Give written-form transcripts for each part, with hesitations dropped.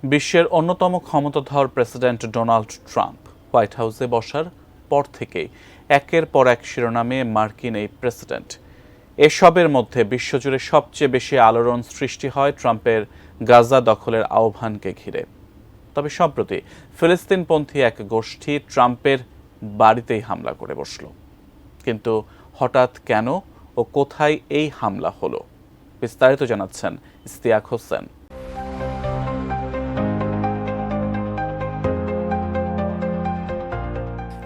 বিশ্বের অন্যতম ক্ষমতাধর প্রেসিডেন্ট ডোনাল্ড ট্রাম্প হোয়াইট হাউসে বসার পর থেকেই একের পর এক শিরোনামে মার্কিন এই প্রেসিডেন্ট। এসবের মধ্যে বিশ্বজুড়ে সবচেয়ে বেশি আলোড়ন সৃষ্টি হয় ট্রাম্পের গাজা দখলের আহ্বানকে ঘিরে। তবে সম্প্রতি ফিলিস্তিনপন্থী এক গোষ্ঠী ট্রাম্পের বাড়িতেই হামলা করে বসল। কিন্তু হঠাৎ কেন ও কোথায় এই হামলা হলো, বিস্তারিত জানাচ্ছেন ইশতিয়াক হোসেন।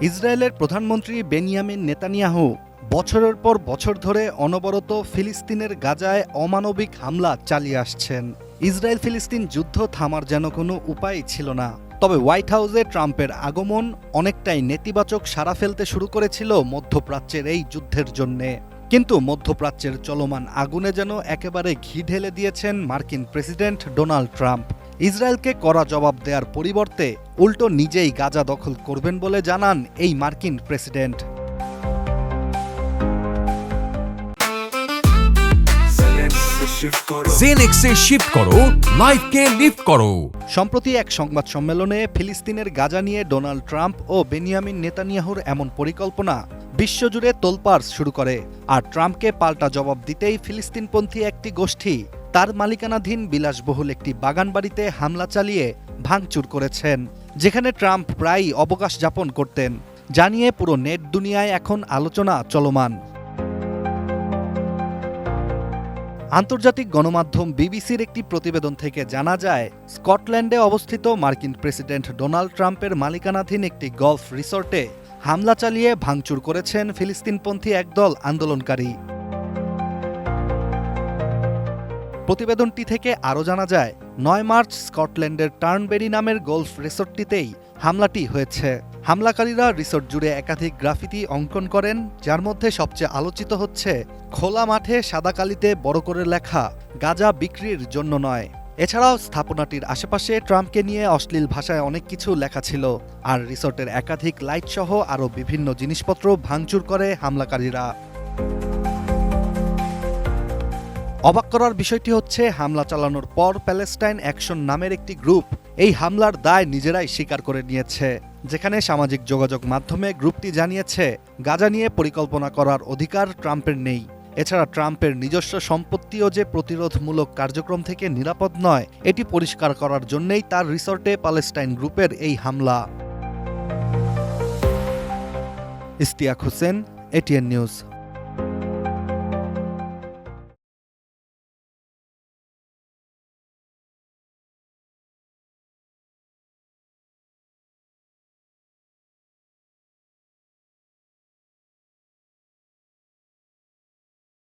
ইসরায়েলের প্রধানমন্ত্রী বেনিয়ামিন নেতানিয়াহু বছরের পর বছর ধরে অনবরত ফিলিস্তিনের গাজায় অমানবিক হামলা চালিয়ে আসছেন। ইসরায়েল ফিলিস্তিন যুদ্ধ থামার যেন কোনো উপায় ছিল না। তবে হোয়াইট হাউসে ট্রাম্পের আগমন অনেকটাই নেতিবাচক সাড়া ফেলতে শুরু করেছিল মধ্যপ্রাচ্যের এই যুদ্ধের জন্যে। কিন্তু মধ্যপ্রাচ্যের চলমান আগুনে যেন একেবারে ঘি ঢেলে দিয়েছেন মার্কিন প্রেসিডেন্ট ডোনাল্ড ট্রাম্প। ইসরায়েলকে কড়া জবাব দেওয়ার পরিবর্তে উল্টো নিজেই গাজা দখল করবেন বলে জানান এই মার্কিন প্রেসিডেন্ট। জেনেক্সে শিফট করো, লাইফকে লিফট করো। সম্প্রতি এক সংবাদ সম্মেলনে ফিলিস্তিনের গাজা নিয়ে ডোনাল্ড ট্রাম্প ও বেনিয়ামিন নেতানিয়াহুর এমন পরিকল্পনা বিশ্বজুড়ে তোলপাড় শুরু করে। আর ট্রাম্পকে পাল্টা জবাব দিতেই ফিলিস্তিনপন্থী একটি গোষ্ঠী তার মালিকানাধীন বিলাসবহুল একটি বাগানবাড়িতে হামলা চালিয়ে ভাঙচুর করেছেন, যেখানে ট্রাম্প প্রায়ই অবকাশ যাপন করতেন। জানিয়ে পুরো নেট দুনিয়ায় এখন আলোচনা চলমান। আন্তর্জাতিক গণমাধ্যম বিবিসির একটি প্রতিবেদন থেকে জানা যায়, স্কটল্যান্ডে অবস্থিত মার্কিন প্রেসিডেন্ট ডোনাল্ড ট্রাম্পের মালিকানাধীন একটি গলফ রিসর্টে হামলা চালিয়ে ভাঙচুর করেছেন ফিলিস্তিনপন্থী একদল আন্দোলনকারী। প্রতিবেদনটি থেকে আরও জানা যায়, ৯ মার্চ স্কটল্যান্ডের টার্নবেরি নামের গলফ রিসর্টটিতেই হামলাটি হয়েছে। হামলাকারীরা রিসর্ট জুড়ে একাধিক গ্রাফিতি অঙ্কন করেন, যার মধ্যে সবচেয়ে আলোচিত হচ্ছে খোলা মাঠে সাদা কালিতে বড় করে লেখা গাজা বিক্রির জন্য নয়। এছাড়াও স্থাপনাটির আশেপাশে ট্রাম্পকে নিয়ে অশ্লীল ভাষায় অনেক কিছু লেখা ছিল। আর রিসর্টের একাধিক লাইট সহ আরও বিভিন্ন জিনিসপত্র ভাঙচুর করে হামলাকারীরা। অবাক করার বিষয়টি হচ্ছে, হামলা চালানোর পর প্যালেস্টাইন অ্যাকশন নামের একটি গ্রুপ এই হামলার দায় নিজেরাই স্বীকার করে নিয়েছে, যেখানে সামাজিক যোগাযোগ মাধ্যমে গ্রুপটি জানিয়েছে গাজা নিয়ে পরিকল্পনা করার অধিকার ট্রাম্পের নেই। এছাড়া ট্রাম্পের নিজস্ব সম্পত্তিও যে প্রতিরোধমূলক কার্যক্রম থেকে নিরাপদ নয়, এটি পরিষ্কার করার জন্যই তার রিসর্টে প্যালেস্টাইন গ্রুপের এই হামলা। Ishtiaq Hossain, ATN news.